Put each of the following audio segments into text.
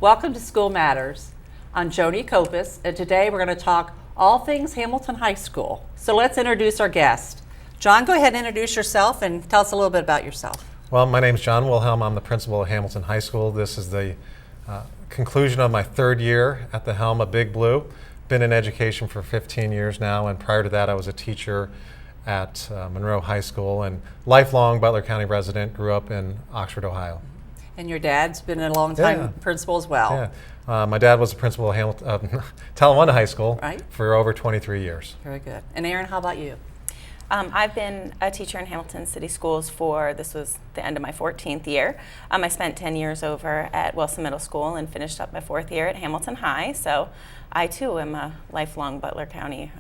Welcome to School Matters. I'm Joni Kopis, and today we're going to talk all things Hamilton High School. So let's introduce our guest. John, go ahead and introduce yourself and tell us a little bit about yourself. Well, my name is John Wilhelm. I'm the principal of Hamilton High School. This is the conclusion of my third year at the helm of Big Blue. Been in education for 15 years now, and prior to that I was a teacher at Monroe High School and lifelong Butler County resident, grew up in Oxford, Ohio. And your dad's been a long time principal as well. Yeah. My dad was the principal of Talawanda High School for over 23 years. Very good. And Erin, how about you? I've been a teacher in Hamilton City Schools this was the end of my 14th year. I spent 10 years over at Wilson Middle School and finished up my 4th year at Hamilton High. So I too am a lifelong Butler County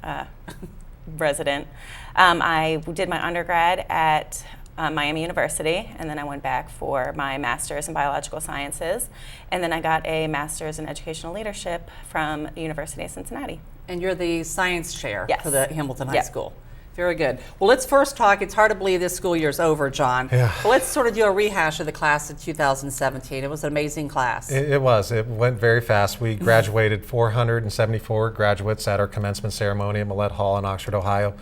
resident. I did my undergrad at Miami University, and then I went back for my master's in biological sciences, and then I got a master's in educational leadership from the University of Cincinnati. And you're the science chair Yes. for the Hamilton High School. Very good. Well, let's first talk, it's hard to believe this school year's over, John. Yeah. But let's sort of do a rehash of the class of 2017. It was an amazing class. It was. It went very fast. We graduated 474 graduates at our commencement ceremony at Millett Hall in Oxford, Ohio.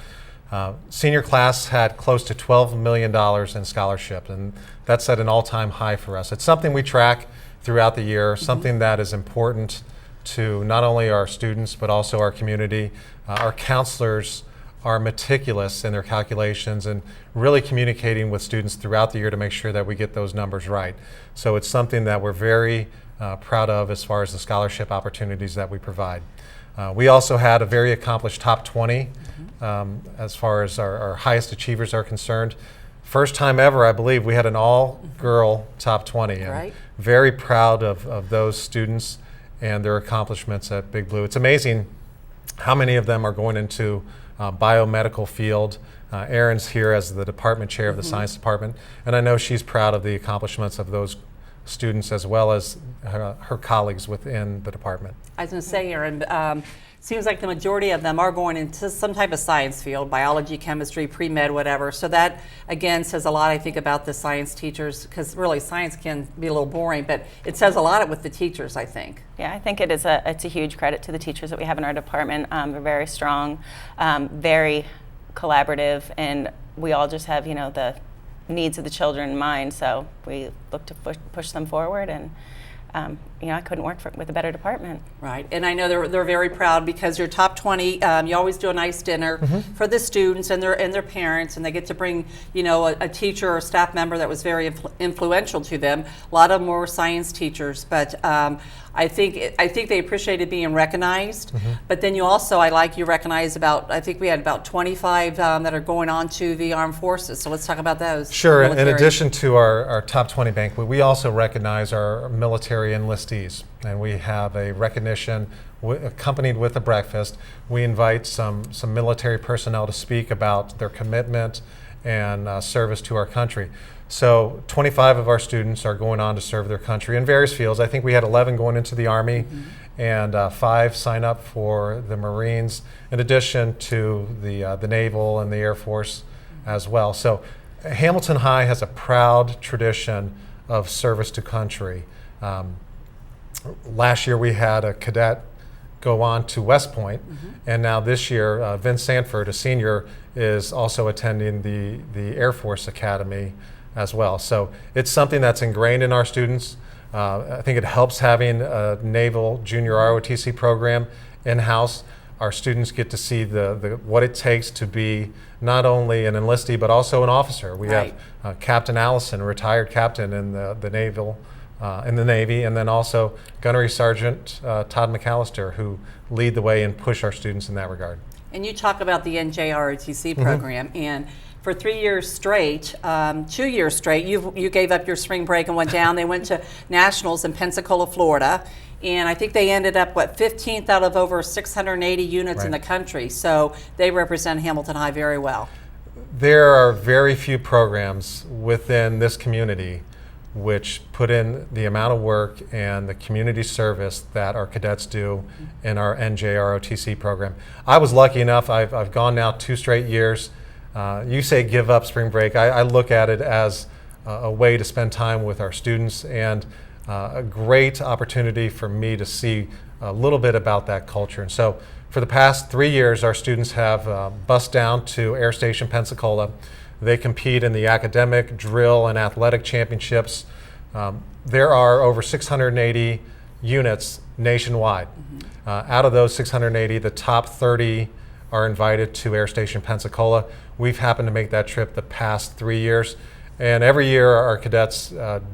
Senior class had close to $12 million in scholarship, and that's at an all-time high for us. It's something we track throughout the year, something that is important to not only our students but also our community. Our counselors are meticulous in their calculations and really communicating with students throughout the year to make sure that we get those numbers right. So it's something that we're very proud of as far as the scholarship opportunities that we provide. We also had a very accomplished top 20 as far as our highest achievers are concerned. First time ever, I believe, we had an all-girl top 20. And very proud of those students and their accomplishments at Big Blue. It's amazing how many of them are going into biomedical field. Erin's here as the department chair of the science department, and I know she's proud of the accomplishments of those students as well as her colleagues within the department. I was going to say, Erin, seems like the majority of them are going into some type of science field, biology, chemistry, pre-med, whatever. So that, again, says a lot, I think, about the science teachers, because really science can be a little boring, but it says a lot with the teachers, I think. Yeah, I think it's a huge credit to the teachers that we have in our department. They're very strong, very collaborative, and we all just have, the needs of the children in mind, so we look to push them forward, and I couldn't work with a better department. Right, and I know they're very proud because you're top 20. You always do a nice dinner for the students and their parents, and they get to bring a teacher or staff member that was very influential to them. A lot of them were science teachers, but I think they appreciated being recognized. But then you recognize I think we had about 25 that are going on to the armed forces. So let's talk about those. Sure. In addition to our top 20 banquet, we also recognize our military enlistees, and we have a recognition accompanied with a breakfast. We invite some military personnel to speak about their commitment and service to our country. So 25 of our students are going on to serve their country in various fields. I think we had 11 going into the Army and 5 sign up for the Marines, in addition to the Naval and the Air Force as well. So Hamilton High has a proud tradition of service to country. Last year we had a cadet go on to West Point, and now this year Vince Sanford, a senior, is also attending the Air Force Academy as well. So it's something that's ingrained in our students. I think it helps having a Naval Junior ROTC program in-house. Our students get to see what it takes to be not only an enlistee but also an officer. We have Captain Allison, a retired captain in the Navy, and then also Gunnery Sergeant Todd McAllister, who lead the way and push our students in that regard. And you talk about the NJROTC program, and for 3 years straight, 2 years straight, you gave up your spring break and went down. They went to nationals in Pensacola, Florida, and I think they ended up 15th out of over 680 units in the country. So they represent Hamilton High very well. There are very few programs within this community which put in the amount of work and the community service that our cadets do in our NJROTC program. I was lucky enough, I've gone now 2 straight years. You say give up spring break. I look at it as a way to spend time with our students and a great opportunity for me to see a little bit about that culture. And so for the past 3 years, our students have bused down to Air Station, Pensacola. They compete in the academic, drill, and athletic championships. There are over 680 units nationwide. Out of those 680, the top 30 are invited to Air Station, Pensacola. We've happened to make that trip the past 3 years. And every year our cadets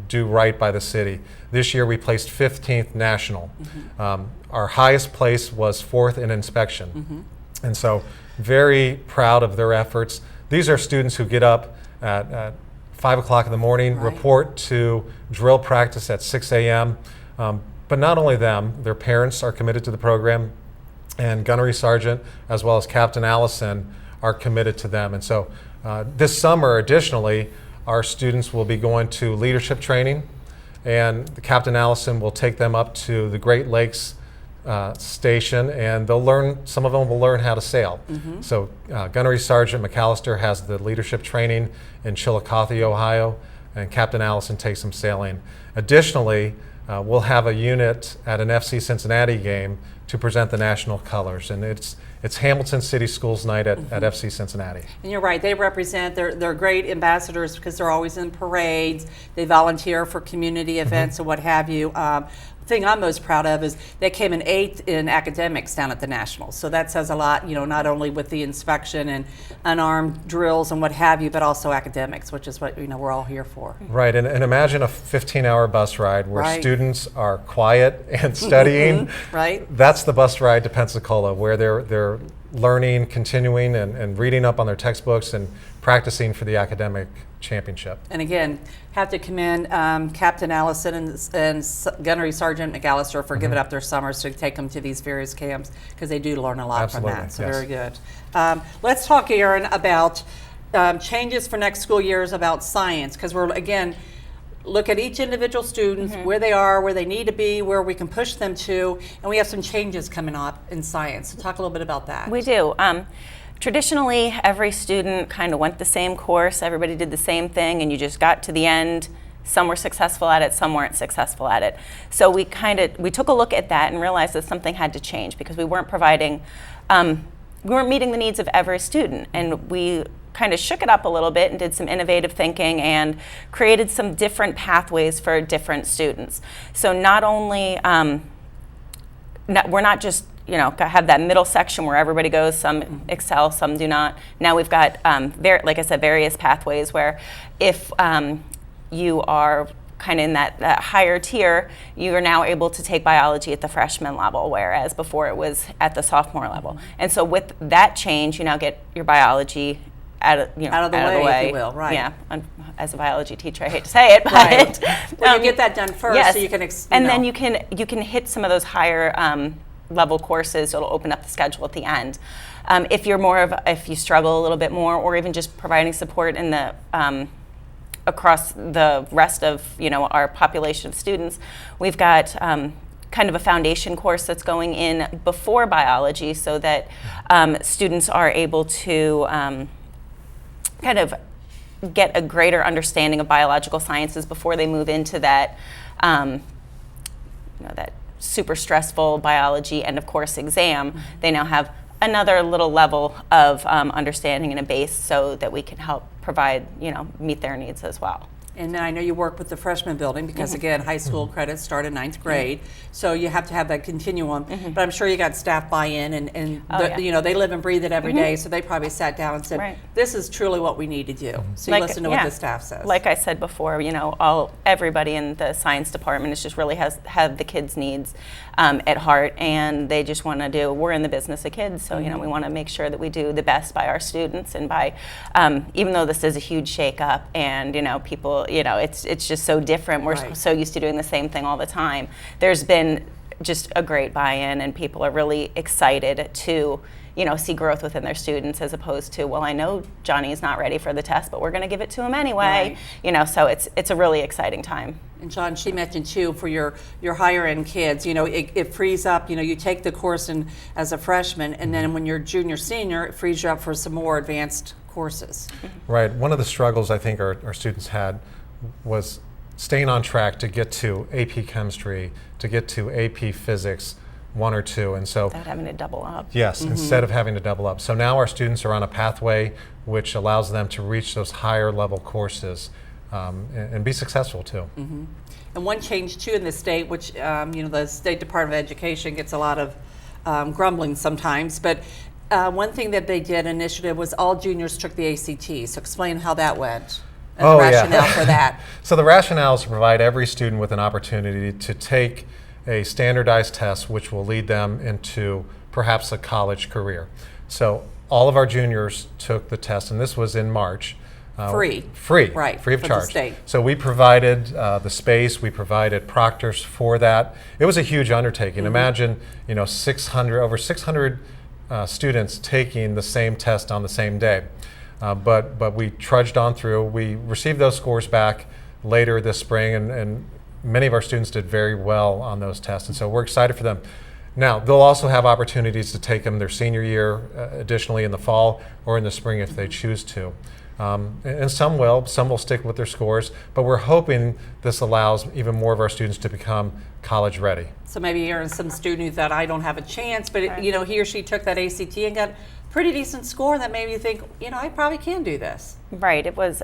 do right by the city. This year we placed 15th national. Our highest place was 4th in inspection. And so very proud of their efforts. These are students who get up at 5 o'clock in the morning, report to drill practice at 6 a.m. But not only them, their parents are committed to the program, and Gunnery Sergeant as well as Captain Allison are committed to them. And so this summer, additionally, our students will be going to leadership training, and Captain Allison will take them up to the Great Lakes station, and they'll learn, some of them will learn how to sail. So Gunnery Sergeant McAllister has the leadership training in Chillicothe, Ohio, and Captain Allison takes them sailing. Additionally, we'll have a unit at an FC Cincinnati game to present the national colors, and it's Hamilton City Schools Night at FC Cincinnati. And you're right, they represent, they're great ambassadors because they're always in parades, they volunteer for community events and what have you. The thing I'm most proud of is they came in 8th in academics down at the Nationals. So that says a lot, not only with the inspection and unarmed drills and what have you, but also academics, which is what we're all here for. Right, and imagine a 15-hour bus ride where students are quiet and studying. That's the bus ride to Pensacola, where they're learning, continuing, and reading up on their textbooks and practicing for the academic championship. And again, have to commend Captain Allison and Gunnery Sergeant McAllister for giving up their summers to take them to these various camps, because they do learn a lot from that. So very good. Let's talk, Aaron, about changes for next school years about science, because we're, again, look at each individual student, where they are, where they need to be, where we can push them to, and we have some changes coming up in science. So talk a little bit about that. We do. Traditionally, every student kind of went the same course, everybody did the same thing, and you just got to the end. Some were successful at it, some weren't successful at it. So we took a look at that and realized that something had to change, because we weren't providing, we weren't meeting the needs of every student, and we kind of shook it up a little bit and did some innovative thinking and created some different pathways for different students. So not only, we're not just have that middle section where everybody goes, some excel, some do not. Now we've got, like I said, various pathways where if you are kind of in that higher tier, you are now able to take biology at the freshman level, whereas before it was at the sophomore level. And so with that change, you now get your biology out of the way, if you will, right? Yeah, as a biology teacher, I hate to say it, but well, you get that done first, so you can. Then you can hit some of those higher level courses. It'll open up the schedule at the end. If you struggle a little bit more, or even just providing support in the across the rest of our population of students, we've got kind of a foundation course that's going in before biology, so that students are able to kind of get a greater understanding of biological sciences before they move into that that super stressful biology end of course exam. They now have another little level of understanding and a base, so that we can help provide, meet their needs as well. And then I know you work with the freshman building, because again, high school credits start in 9th grade, so you have to have that continuum. But I'm sure you got staff buy-in, and they live and breathe it every day, so they probably sat down and said, this is truly what we need to do. So you listen to what the staff says. Like I said before, everybody in the science department is just really have the kids' needs at heart, and they just want to we're in the business of kids, so we want to make sure that we do the best by our students, and by even though this is a huge shake-up, and people, it's just so different. We're so used to doing the same thing all the time. There's been just a great buy-in, and people are really excited to see growth within their students, as opposed to, well, I know Johnny is not ready for the test, but we're going to give it to him anyway. So it's a really exciting time. And John, she mentioned too, for your higher end kids, it frees up, you take the course as a freshman, and then when you're junior, senior, it frees you up for some more advanced courses. Right. One of the struggles I think our students had was staying on track to get to AP Chemistry, to get to AP Physics 1 or 2. And so, Without having to double up. yes, instead of having to double up. So now our students are on a pathway which allows them to reach those higher level courses and be successful too. And one change too in the state, which the State Department of Education gets a lot of grumbling sometimes, but one thing that they did initiative was all juniors took the ACT. So explain how that went and the rationale for that. So the rationale is to provide every student with an opportunity to take a standardized test which will lead them into perhaps a college career. So all of our juniors took the test, and this was in March. Free, right? Free of from charge. The state. So we provided the space, we provided proctors for that. It was a huge undertaking. Imagine, over 600 students taking the same test on the same day. But we trudged on through. We received those scores back later this spring, and many of our students did very well on those tests, and so we're excited for them. Now, they'll also have opportunities to take them their senior year, additionally in the fall or in the spring if they choose to. And some will stick with their scores, but we're hoping this allows even more of our students to become college ready. So maybe you're some student who thought, I don't have a chance, but Right. he or she took that ACT and got a pretty decent score that made you think, I probably can do this. Right. It was,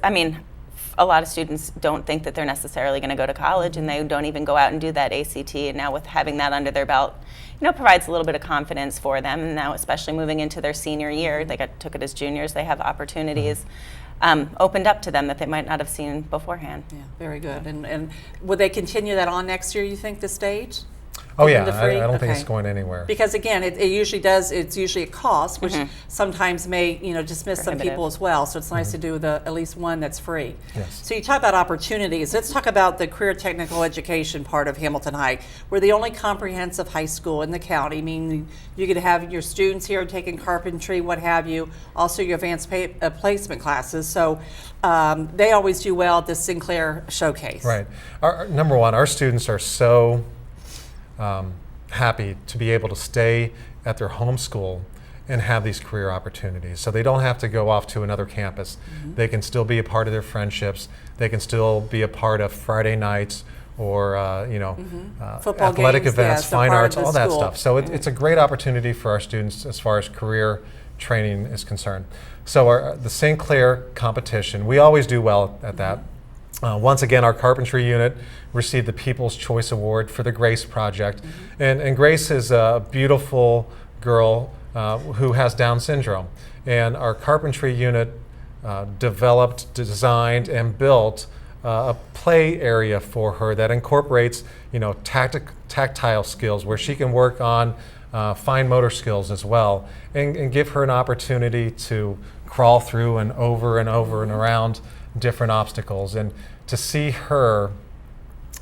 a lot of students don't think that they're necessarily going to go to college, and they don't even go out and do that ACT. And now with having that under their belt, provides a little bit of confidence for them. And now, especially moving into their senior year, they took it as juniors. They have opportunities opened up to them that they might not have seen beforehand. Yeah, very good. And will they continue that on next year, you think, the state? Oh yeah, The free? I don't think Okay. it's going anywhere. Because again, it usually does, it's usually a cost, which sometimes may, dismiss some Prohibitive. people as well. So it's nice to do at least one that's free. Yes. So you talk about opportunities. Let's talk about the career technical education part of Hamilton High. We're the only comprehensive high school in the county, meaning you could have your students here taking carpentry, what have you, also your advanced placement classes. So they always do well at the Sinclair Showcase. Right. Number one, our students are so happy to be able to stay at their home school and have these career opportunities. So they don't have to go off to another campus. They can still be a part of their friendships. They can still be a part of Friday nights or Football athletic games, events, yeah, so fine part arts, of the all that school. stuff. So it's a great opportunity for our students as far as career training is concerned. So the St. Clair competition, we always do well at that. Once again, our carpentry unit received the People's Choice Award for the Grace Project. And Grace is a beautiful girl who has Down syndrome. And our carpentry unit developed, designed, and built a play area for her that incorporates, tactile skills where she can work on fine motor skills as well, and give her an opportunity to crawl through and over and over and around different obstacles. And to see her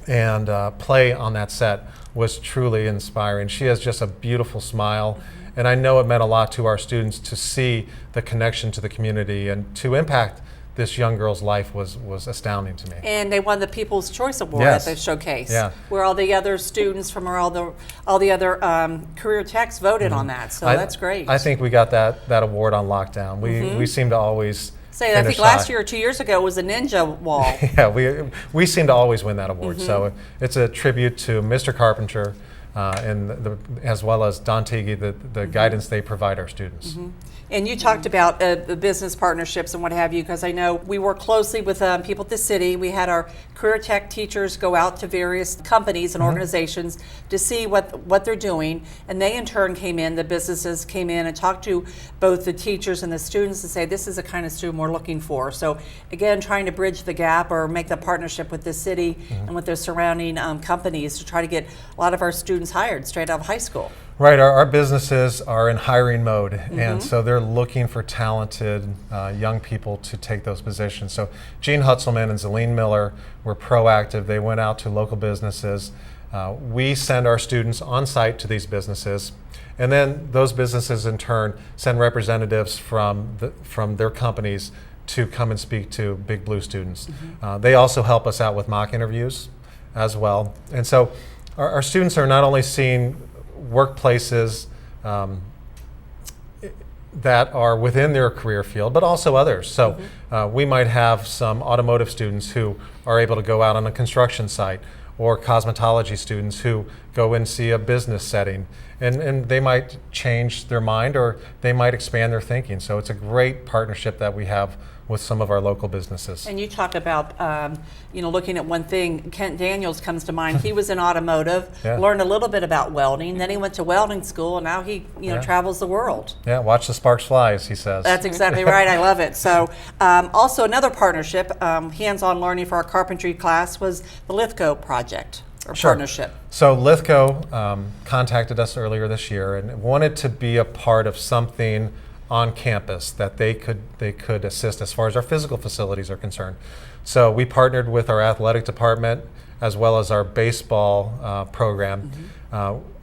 and play on that set was truly inspiring. She has just a beautiful smile, and I know it meant a lot to our students to see the connection to the community and to impact this young girl's life was astounding to me. And they won the People's Choice Award Yes. at the showcase, Yeah. where all the other students from all the other career techs voted on that. So that's great. I think we got that award on lockdown. We seem to always I think finish last high. year or 2 years ago was a ninja wall. Yeah, we seem to always win that award. So it's a tribute to Mr. Carpenter as well as Don Teague, the guidance they provide our students. And you talked about the business partnerships and what have you, because I know we work closely with people at the city. We had our career tech teachers go out to various companies and organizations to see what they're doing, and they in turn the businesses came in and talked to both the teachers and the students to say, this is the kind of student we're looking for. So again, trying to bridge the gap or make the partnership with the city and with their surrounding companies to try to get a lot of our students hired straight out of high school. Right, our businesses are in hiring mode, and so they're looking for talented young people to take those positions. So Gene Hutzelman and Zelene Miller were proactive. They went out to local businesses. We send our students on site to these businesses, and then those businesses in turn send representatives from their companies to come and speak to Big Blue students. They also help us out with mock interviews as well. And so our students are not only seeing workplaces that are within their career field, but also others. So we might have some automotive students who are able to go out on a construction site, or cosmetology students who go and see a business setting, and they might change their mind or they might expand their thinking. So it's a great partnership that we have with some of our local businesses. And you talk about, looking at one thing. Kent Daniels comes to mind. He was in automotive, Yeah. learned a little bit about welding. Then he went to welding school, and now he, Yeah. travels the world. Yeah, watch the sparks fly, as he says. That's exactly right. I love it. So, also another partnership, hands-on learning for our carpentry class, was the Lithgow project or Sure. partnership. So Lithgow contacted us earlier this year and wanted to be a part of something on campus that they could assist as far as our physical facilities are concerned. So we partnered with our athletic department as well as our baseball program,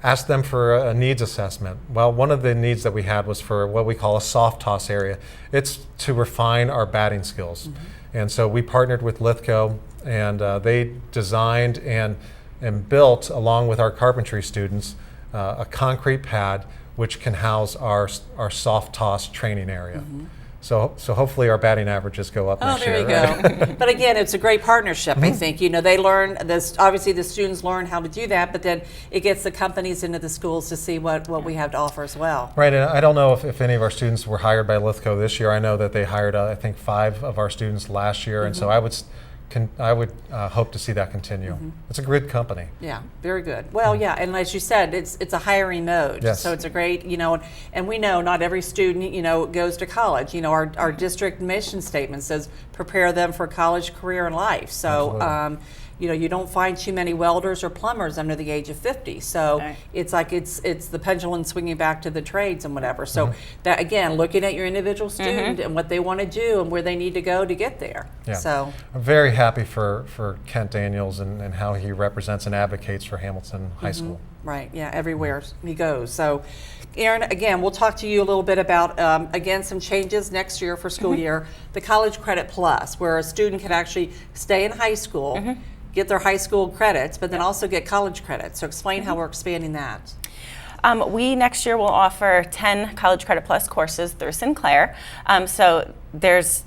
asked them for a needs assessment. Well, one of the needs that we had was for what we call a soft toss area. It's to refine our batting skills. And so we partnered with Lithgow, and they designed and built, along with our carpentry students, a concrete pad which can house our soft toss training area. So hopefully our batting averages go up next year. Oh, there you go. But again, it's a great partnership, I think. They learn this. Obviously, the students learn how to do that, but then it gets the companies into the schools to see what we have to offer as well. Right, and I don't know if any of our students were hired by Lithgow this year. I know that they hired, I think, 5 of our students last year, and so I would hope to see that continue. It's a good company. Yeah, very good. Well, yeah, and as you said, it's a hiring mode. Yes. So it's a great, and we know not every student, goes to college. Our district mission statement says prepare them for college, career, and life. So, Absolutely. you don't find too many welders or plumbers under the age of 50. So Right. it's like it's the pendulum swinging back to the trades and whatever. So that, again, looking at your individual student and what they want to do and where they need to go to get there. Yeah. So I'm very happy for Kent Daniels and how he represents and advocates for Hamilton High School. right, yeah, everywhere he goes. So, Erin, again, we'll talk to you a little bit about, again, some changes next year for school year. The College Credit Plus, where a student can actually stay in high school, get their high school credits, but then also get college credits. So explain how we're expanding that. We next year will offer 10 College Credit Plus courses through Sinclair. So there's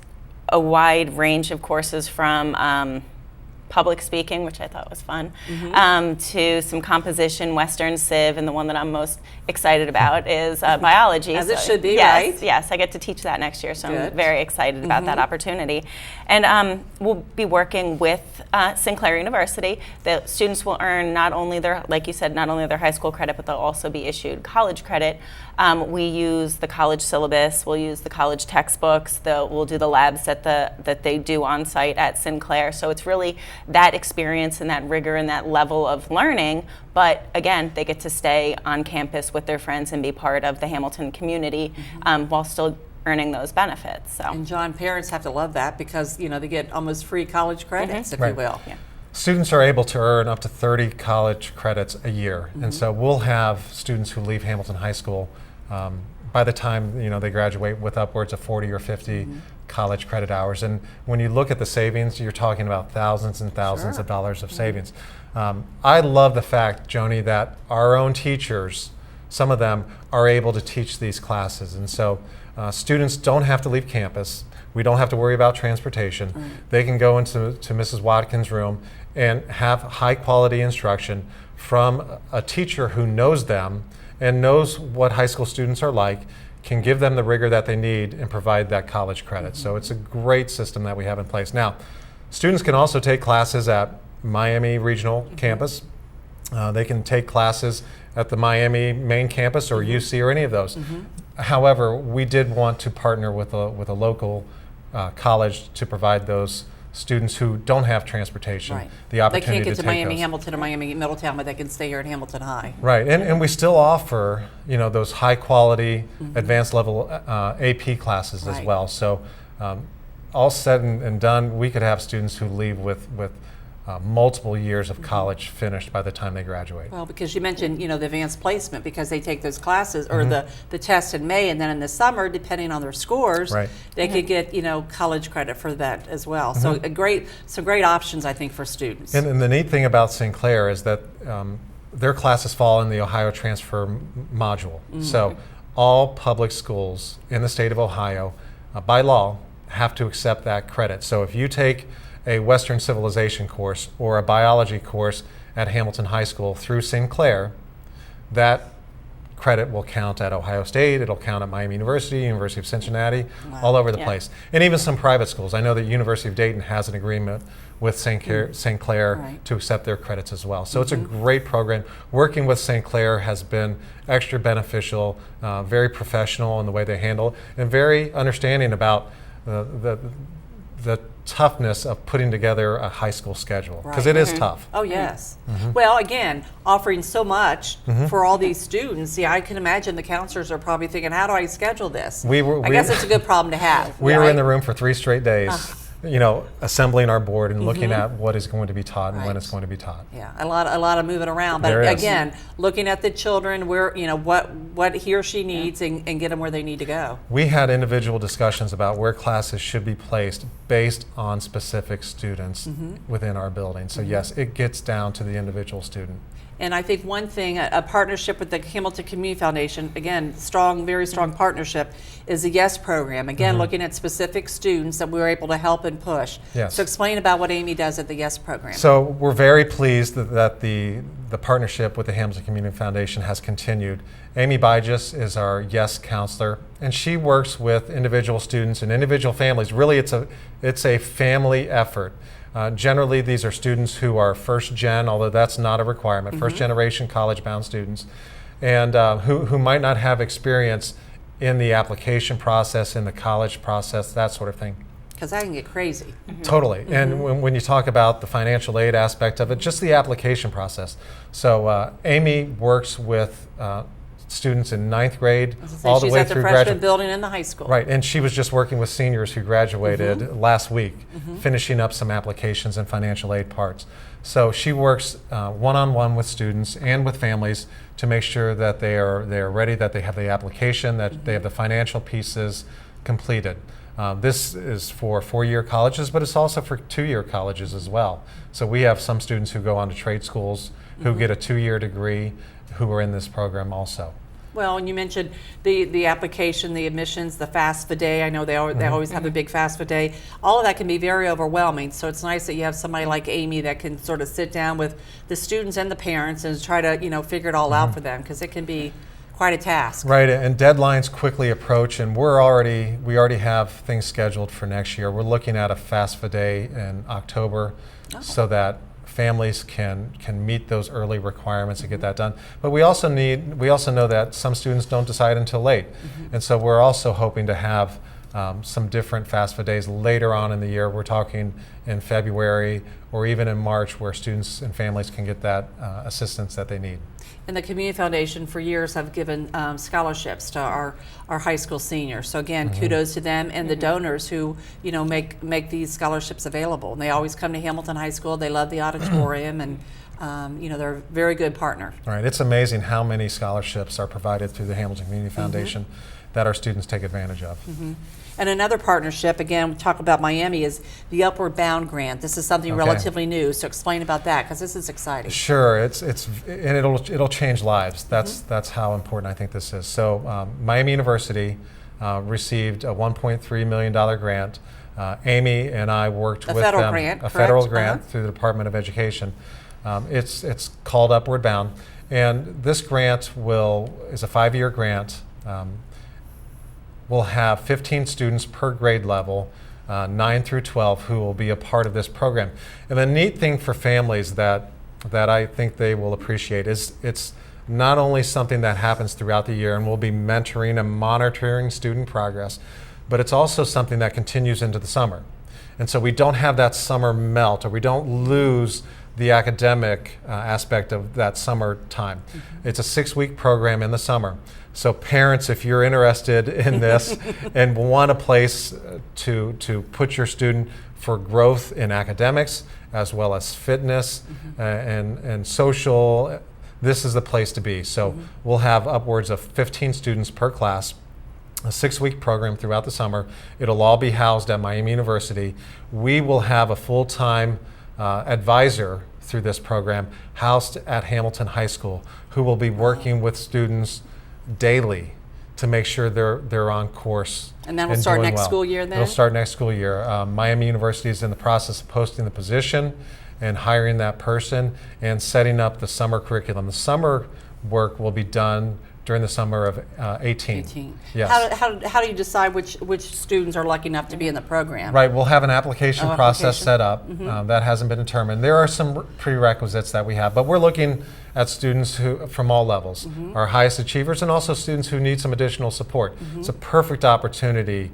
a wide range of courses from public speaking, which I thought was fun, to some composition, Western Civ, and the one that I'm most excited about is biology. As it should be, yes, right? Yes, I get to teach that next year, so Good. I'm very excited about that opportunity. And we'll be working with Sinclair University. The students will earn not only their, like you said, not only their high school credit, but they'll also be issued college credit. We use the college syllabus, we'll use the college textbooks, we'll do the labs that they do on site at Sinclair. So it's really that experience and that rigor and that level of learning, but again, they get to stay on campus with their friends and be part of the Hamilton community while still earning those benefits. So. And John, parents have to love that because, they get almost free college credits, if you Right. will. Yeah. Students are able to earn up to 30 college credits a year, and so we'll have students who leave Hamilton High School by the time they graduate with upwards of 40 or 50 college credit hours. And when you look at the savings, you're talking about thousands and thousands of dollars of savings. I love the fact, Joni, that our own teachers, some of them, are able to teach these classes, and so students don't have to leave campus. We don't have to worry about transportation. They can go into Mrs. Watkins' room and have high quality instruction from a teacher who knows them and knows what high school students are like, can give them the rigor that they need and provide that college credit. So it's a great system that we have in place. Now, students can also take classes at Miami Regional Campus. They can take classes at the Miami main campus or UC or any of those. However, we did want to partner with a local college to provide those students who don't have transportation Right. the opportunity They can't get to take Miami those. Hamilton or Miami Middletown, but they can stay here at Hamilton High. Right, and we still offer those high quality advanced level AP classes as Right. well. So all said and done, we could have students who leave with multiple years of college finished by the time they graduate. Well, because you mentioned, the advanced placement, because they take those classes or the test in May, and then in the summer, depending on their scores, Right. they could get, college credit for that as well. So some great options, I think, for students. And the neat thing about Sinclair is that their classes fall in the Ohio Transfer module. So all public schools in the state of Ohio, by law, have to accept that credit. So if you take a Western Civilization course or a biology course at Hamilton High School through Sinclair, that credit will count at Ohio State, it'll count at Miami University, University of Cincinnati, all over the Yeah. place. And even some private schools. I know that University of Dayton has an agreement with St. Clair Right. to accept their credits as well. So it's a great program. Working with St. Clair has been extra beneficial, very professional in the way they handle, and very understanding about the toughness of putting together a high school schedule, because Right. it is tough. Oh, yes. Well, again, offering so much for all these students, I can imagine the counselors are probably thinking, how do I schedule this? I guess it's a good problem to have. We were right? in the room for 3 straight days, assembling our board and looking at what is going to be taught and when Right. it's going to be taught. Yeah, a lot of moving around. But There is. again, looking at the children, where what he or she needs, and get them where they need to go. We had individual discussions about where classes should be placed based on specific students within our building. So yes, it gets down to the individual student. And I think one thing, a partnership with the Hamilton Community Foundation, again, very strong partnership, is the YES program. Again, looking at specific students that we were able to help and push. Yes. So explain about what Amy does at the YES program. So we're very pleased that the partnership with the Hamilton Community Foundation has continued. Amy Bygus is our YES counselor, and she works with individual students and individual families. Really, it's a family effort. Generally, these are students who are first gen, although that's not a requirement, first generation college-bound students, and who might not have experience in the application process, in the college process, that sort of thing. Because that can get crazy. Totally. And when you talk about the financial aid aspect of it, just the application process. So Amy works with students in 9th grade all the She's way at the through freshman graduate. building in the high school. Right, and she was just working with seniors who graduated last week, finishing up some applications and financial aid parts. So she works one-on-one with students and with families to make sure that they are ready, that they have the application, that they have the financial pieces completed. This is for 4-year colleges, but it's also for 2-year colleges as well. So we have some students who go on to trade schools who get a 2-year degree who are in this program also. Well, and you mentioned the application, the admissions, the FAFSA day. I know they always have a big FAFSA day. All of that can be very overwhelming. So it's nice that you have somebody like Amy that can sort of sit down with the students and the parents and try to figure it all out for them, because it can be quite a task. Right, and deadlines quickly approach, and we already have things scheduled for next year. We're looking at a FAFSA day in October, so that families can meet those early requirements and get that done. But we also know that some students don't decide until late, and so we're also hoping to have some different FAFSA days later on in the year. We're talking in February or even in March, where students and families can get that assistance that they need. And the Community Foundation for years have given scholarships to our high school seniors. So again, kudos to them and the donors who make these scholarships available. And they always come to Hamilton High School. They love the auditorium, and they're a very good partner. All right, it's amazing how many scholarships are provided through the Hamilton Community Foundation that our students take advantage of. And another partnership, again, we talk about Miami, is the Upward Bound Grant. This is something relatively new, so explain about that, because this is exciting. Sure, and it'll change lives. That's how important I think this is. So Miami University received a $1.3 million grant. Amy and I worked with federal them, grant, a correct? federal grant through the Department of Education. It's called Upward Bound, and this grant is a 5-year grant. We'll have 15 students per grade level, 9 through 12, who will be a part of this program. And the neat thing for families that I think they will appreciate is it's not only something that happens throughout the year, and we'll be mentoring and monitoring student progress, but it's also something that continues into the summer. And so we don't have that summer melt, or we don't lose the academic aspect of that summer time. It's a 6-week program in the summer. So parents, if you're interested in this and want a place to put your student for growth in academics as well as fitness and social, this is the place to be. So we'll have upwards of 15 students per class, a 6-week program throughout the summer. It'll all be housed at Miami University. We will have a full-time advisor through this program housed at Hamilton High School, who will be working with students daily to make sure they're on course. And that will start doing next well. school year then? It'll start next school year. Miami University is in the process of posting the position and hiring that person and setting up the summer curriculum. The summer work will be done during the summer of 18. Yes. How do you decide which students are lucky enough to be in the program? Right, we'll have an application Oh, process application. set up. That hasn't been determined. There are some prerequisites that we have, but we're looking at students who from all levels, our highest achievers, and also students who need some additional support. It's a perfect opportunity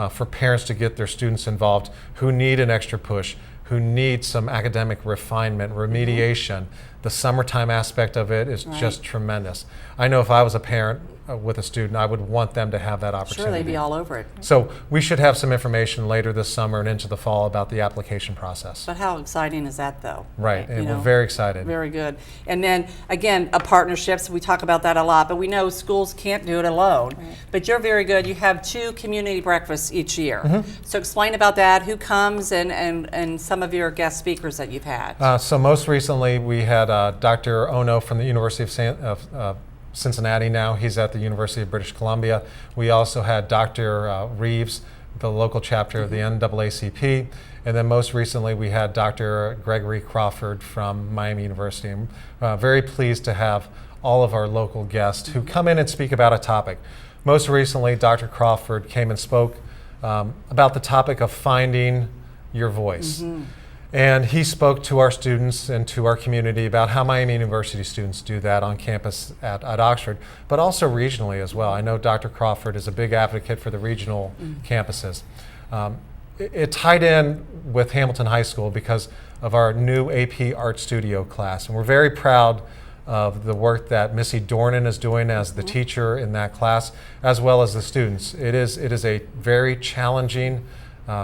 for parents to get their students involved who need an extra push, who need some academic refinement, remediation. The summertime aspect of it is just tremendous. I know if I was a parent with a student, I would want them to have that opportunity. Sure, they'd be all over it. So we should have some information later this summer and into the fall about the application process. But how exciting is that, though? Right, and You we're know, very excited. Very good. And then, again, partnerships, we talk about that a lot, but we know schools can't do it alone. But you're very good. You have 2 community breakfasts each year. So explain about that, who comes, and some of your guest speakers that you've had. So most recently we had Dr. Ono from the University of Cincinnati now. He's at the University of British Columbia. We also had Dr. Reeves, the local chapter of the NAACP. And then most recently we had Dr. Gregory Crawford from Miami University. I'm very pleased to have all of our local guests who come in and speak about a topic. Most recently, Dr. Crawford came and spoke about the topic of finding your voice. And he spoke to our students and to our community about how Miami University students do that on campus at Oxford, but also regionally as well. I know Dr. Crawford is a big advocate for the regional campuses. It tied in with Hamilton High School because of our new AP Art Studio class. And we're very proud of the work that Missy Dornan is doing as the teacher in that class, as well as the students. It is a very challenging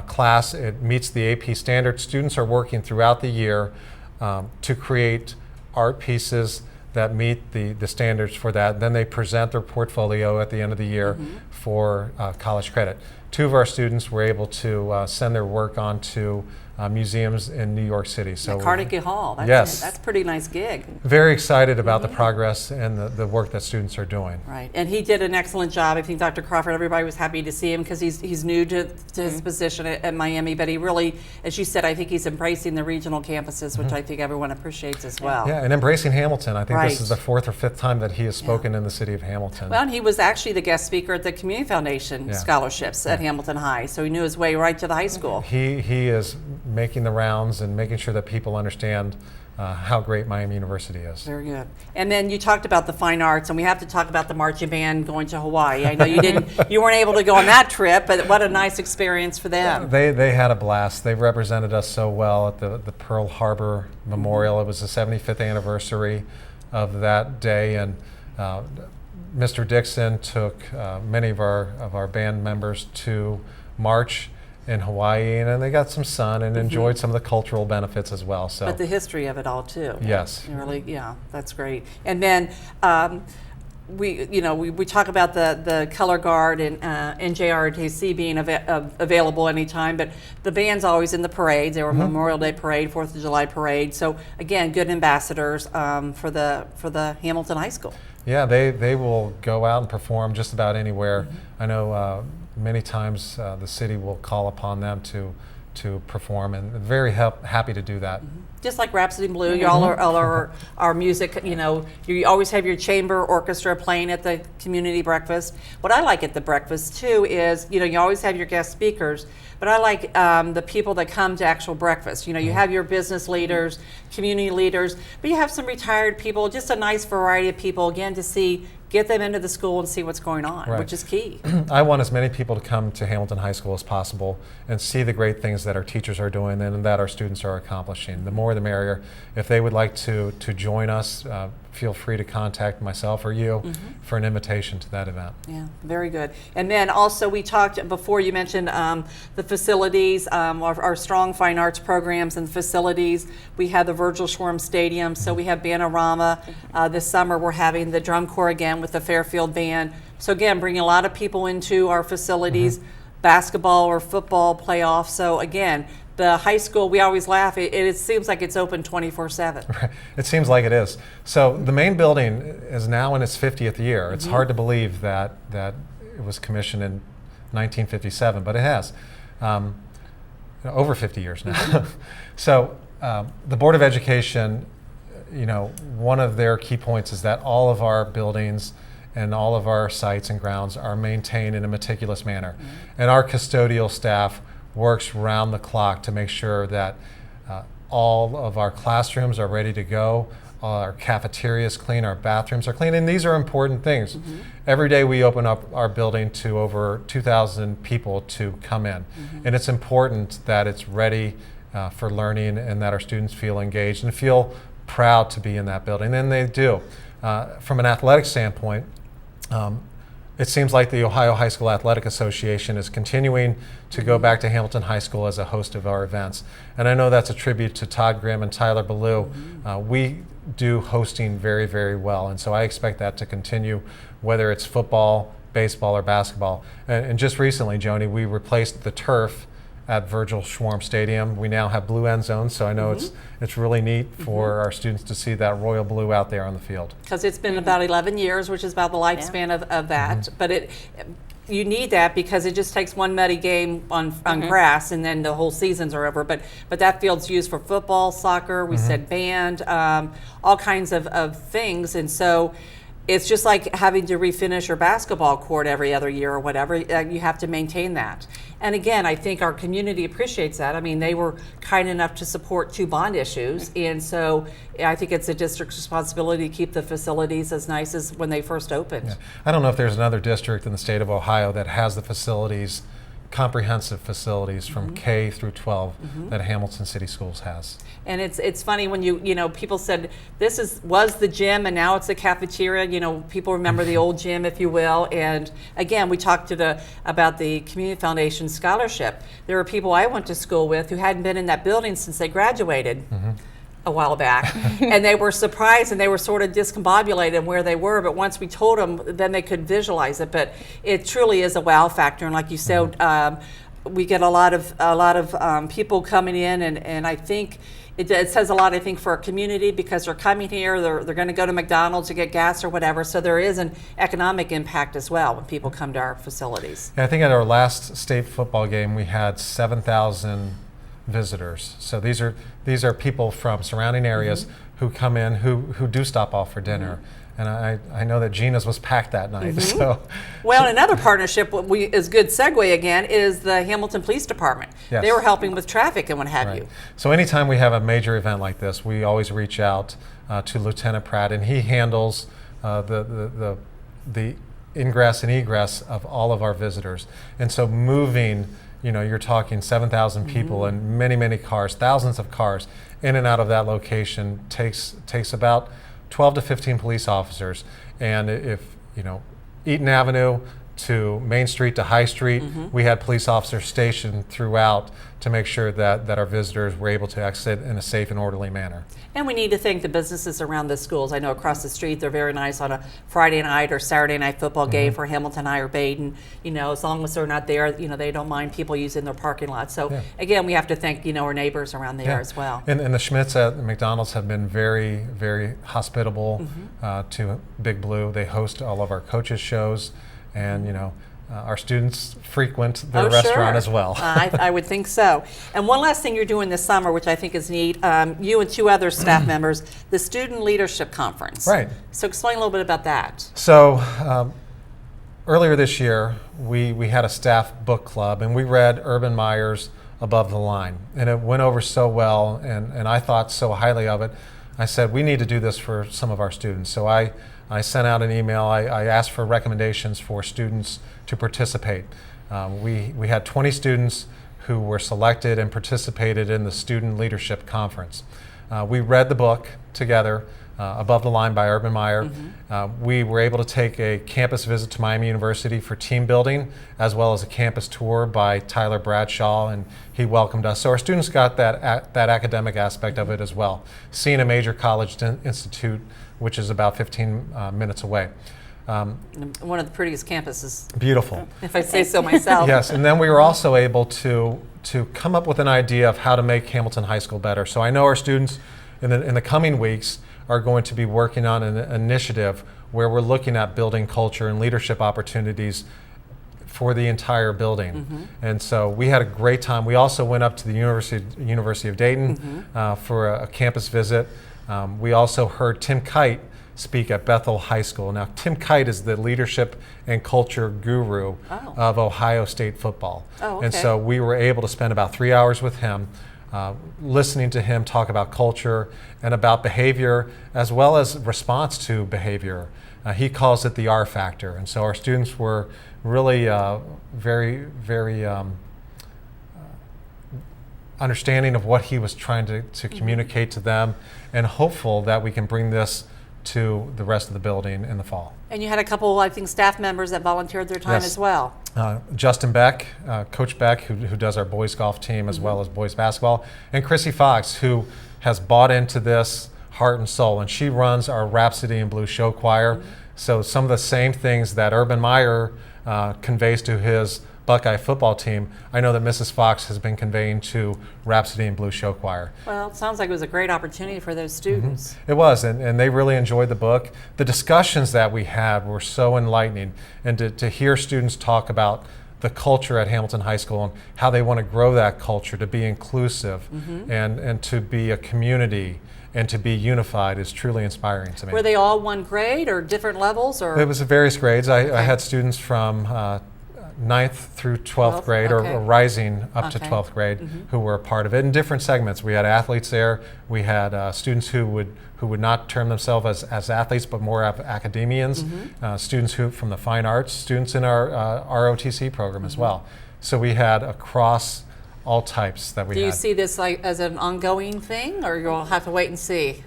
class. It meets the AP standard. Students are working throughout the year to create art pieces that meet the standards for that. Then they present their portfolio at the end of the year for college credit. 2 of our students were able to send their work on to museums in New York City. So Carnegie Hall. Yes. That's a pretty nice gig. Very excited about the progress and the work that students are doing. Right, and he did an excellent job. I think Dr. Crawford, everybody was happy to see him because he's new to his position at Miami, but he really, as you said, I think he's embracing the regional campuses, which I think everyone appreciates as well. Yeah, and embracing Hamilton. I think Right. this is the 4th or 5th time that he has spoken in the city of Hamilton. Well, and he was actually the guest speaker at the Community Foundation scholarships at Hamilton High, so he knew his way right to the high school. He is making the rounds and making sure that people understand how great Miami University is. Very good. And then you talked about the fine arts, and we have to talk about the marching band going to Hawaii. I know you weren't able to go on that trip, but what a nice experience for them. They had a blast. They represented us so well at the Pearl Harbor Memorial. It was the 75th anniversary of that day, and Mr. Dixon took many of our band members to march in Hawaii, and then they got some sun and enjoyed some of the cultural benefits as well. So, But the history of it all too. Yes. Really, yeah, that's great. And then we talk about the color guard and NJROTC being available anytime, but the band's always in the parades. They were Memorial Day parade, 4th of July parade. So again, good ambassadors for the Hamilton High School. Yeah, they will go out and perform just about anywhere. I know many times the city will call upon them to perform, and very happy to do that. Just like Rhapsody in Blue, all our music, you always have your chamber orchestra playing at the community breakfast. What I like at the breakfast too is, you always have your guest speakers, but I like the people that come to actual breakfast. You have your business leaders, community leaders, but you have some retired people, just a nice variety of people, again, to get them into the school and see what's going on, Right. which is key. I want as many people to come to Hamilton High School as possible and see the great things that our teachers are doing and that our students are accomplishing. The more the merrier. If they would like to join us, feel free to contact myself or you for an invitation to that event. Yeah, very good. And then also we talked before, you mentioned the facilities, our strong fine arts programs and facilities. We have the Virgil Schwarm Stadium, so we have Bannerama. This summer we're having the drum corps again with the Fairfield Band. So again, bringing a lot of people into our facilities, basketball or football playoffs. So again, the high school, we always laugh, it seems like it's open 24/7. Right. It seems like it is. So the main building is now in its 50th year. It's hard to believe that it was commissioned in 1957, but it has. Over 50 years now. So the Board of Education, one of their key points is that all of our buildings and all of our sites and grounds are maintained in a meticulous manner. And our custodial staff works round the clock to make sure that all of our classrooms are ready to go, our cafeteria is clean, our bathrooms are clean, and these are important things. Every day we open up our building to over 2,000 people to come in, and it's important that it's ready for learning and that our students feel engaged and feel proud to be in that building, and they do. From an athletic standpoint, it seems like the Ohio High School Athletic Association is continuing to go back to Hamilton High School as a host of our events. And I know that's a tribute to Todd Grimm and Tyler Ballou. We do hosting very, very well. And so I expect that to continue, whether it's football, baseball, or basketball. And just recently, Joni, we replaced the turf at Virgil Schwarm Stadium. We now have blue end zones, so I know it's really neat for our students to see that royal blue out there on the field. Because it's been about 11 years, which is about the lifespan of that. But you need that because it just takes one muddy game on grass and then the whole seasons are over. But that field's used for football, soccer, we said band, all kinds of things. And so it's just like having to refinish your basketball court every other year or whatever. You have to maintain that. And again, I think our community appreciates that. I mean, they were kind enough to support 2 bond issues. And so I think it's the district's responsibility to keep the facilities as nice as when they first opened. Yeah. I don't know if there's another district in the state of Ohio that has the facilities, comprehensive facilities from K through 12 that Hamilton City Schools has. And it's funny when people said this was the gym and now it's a cafeteria. People remember the old gym, if you will. And again, we talked about the Community Foundation scholarship. There were people I went to school with who hadn't been in that building since they graduated a while back, and they were surprised and they were sort of discombobulated where they were. But once we told them, then they could visualize it. But it truly is a wow factor, and like you said, we get a lot of people coming in, and I think it says a lot. I think for our community because they're coming here, they're going to go to McDonald's to get gas or whatever. So there is an economic impact as well when people come to our facilities. I think at our last state football game, we had 7,000 visitors. So these are people from surrounding areas who come in who do stop off for dinner. And I know that Gina's was packed that night. Well, another partnership is good segue again is the Hamilton Police Department. Yes. They were helping with traffic and what have you. So anytime we have a major event like this, we always reach out to Lieutenant Pratt, and he handles the ingress and egress of all of our visitors. And so moving, you're talking 7,000 people and many, many cars, thousands of cars in and out of that location takes about 12 to 15 police officers. And if, Eaton Avenue to Main Street to High Street, we had police officers stationed throughout to make sure that our visitors were able to exit in a safe and orderly manner. And we need to thank the businesses around the schools. I know across the street they're very nice on a Friday night or Saturday night football game for Hamilton High or Baden. As long as they're not there, they don't mind people using their parking lot. So again, we have to thank our neighbors around there as well. And the Schmitz at McDonald's have been very, very hospitable to Big Blue. They host all of our coaches' shows, and our students frequent the restaurant as well. I would think so. And one last thing you're doing this summer, which I think is neat, you and 2 other staff members, the Student Leadership Conference. Right. So explain a little bit about that. So earlier this year, we had a staff book club, and we read Urban Meyer's Above the Line. And it went over so well, and I thought so highly of it. I said, we need to do this for some of our students. So I sent out an email. I asked for recommendations for students to participate. We had 20 students who were selected and participated in the Student Leadership Conference. We read the book together, Above the Line by Urban Meyer. We were able to take a campus visit to Miami University for team building, as well as a campus tour by Tyler Bradshaw, and he welcomed us. So our students got that academic aspect of it as well, seeing a major college institute, which is about 15 minutes away. One of the prettiest campuses. Beautiful. If I say so myself. Yes, and then we were also able to come up with an idea of how to make Hamilton High School better. So I know our students in the coming weeks are going to be working on an initiative where we're looking at building culture and leadership opportunities for the entire building. And so we had a great time. We also went up to the University of Dayton for a campus visit. We also heard Tim Kite speak at Bethel High School. Now, Tim Kite is the leadership and culture guru of Ohio State football. Oh, okay. And so we were able to spend about 3 hours with him, listening to him talk about culture and about behavior, as well as response to behavior. He calls it the R factor. And so our students were really very, very understanding of what he was trying to communicate to them, and hopeful that we can bring this to the rest of the building in the fall. And you had a couple, I think, staff members that volunteered their time Yes. as well. Justin Beck, Coach Beck, who does our boys golf team as well as boys basketball, and Chrissy Fox, who has bought into this heart and soul, and she runs our Rhapsody in Blue show choir. So some of the same things that Urban Meyer conveys to his Buckeye football team, I know that Mrs. Fox has been conveying to Rhapsody in Blue show choir. Well, it sounds like it was a great opportunity for those students. It was, and they really enjoyed the book. The discussions that we had were so enlightening, and to hear students talk about the culture at Hamilton High School and how they want to grow that culture to be inclusive and to be a community and to be unified is truly inspiring to me. Were they all one grade or different levels? Or It was various grades. I had students from 9th through 12th grade, okay. or rising up to Okay. 12th grade, who were a part of it in different segments. We had athletes there. We had students who would not term themselves as athletes, but more academians. Students who from the fine arts. Students in our ROTC program as well. So we had across all types that we do had. you see this like as an ongoing thing, or you'll have to wait and see?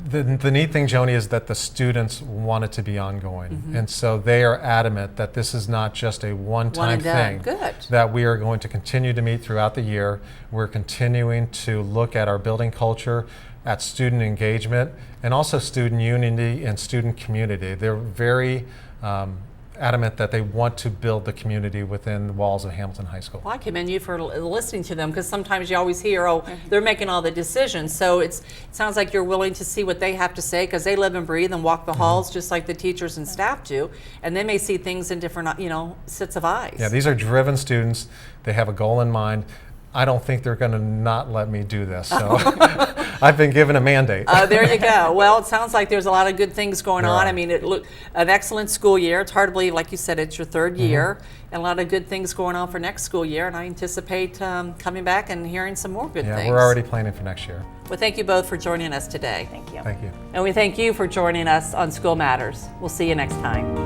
The neat thing, Joni, is that the students want it to be ongoing. And so they are adamant that this is not just a one-time One and done. thing. Good. That we are going to continue to meet throughout the year. We're continuing to look at our building culture, at student engagement, and also student unity and student community. They're very adamant that they want to build the community within the walls of Hamilton High School. Well, I commend you for listening to them, because sometimes you always hear, oh, they're making all the decisions. So it sounds like you're willing to see what they have to say, because they live and breathe and walk the halls just like the teachers and staff do, and they may see things in different, sets of eyes. Yeah, these are driven students. They have a goal in mind. I don't think they're going to not let me do this. So I've been given a mandate. There you go. Well, it sounds like there's a lot of good things going There on. are. I mean, it looked an excellent school year. It's hard to believe, like you said, it's your third year, and a lot of good things going on for next school year. And I anticipate coming back and hearing some more good Yeah, things. we're already planning for next year. Well, thank you both for joining us today. Thank you. Thank you. And we thank you for joining us on School Matters. We'll see you next time.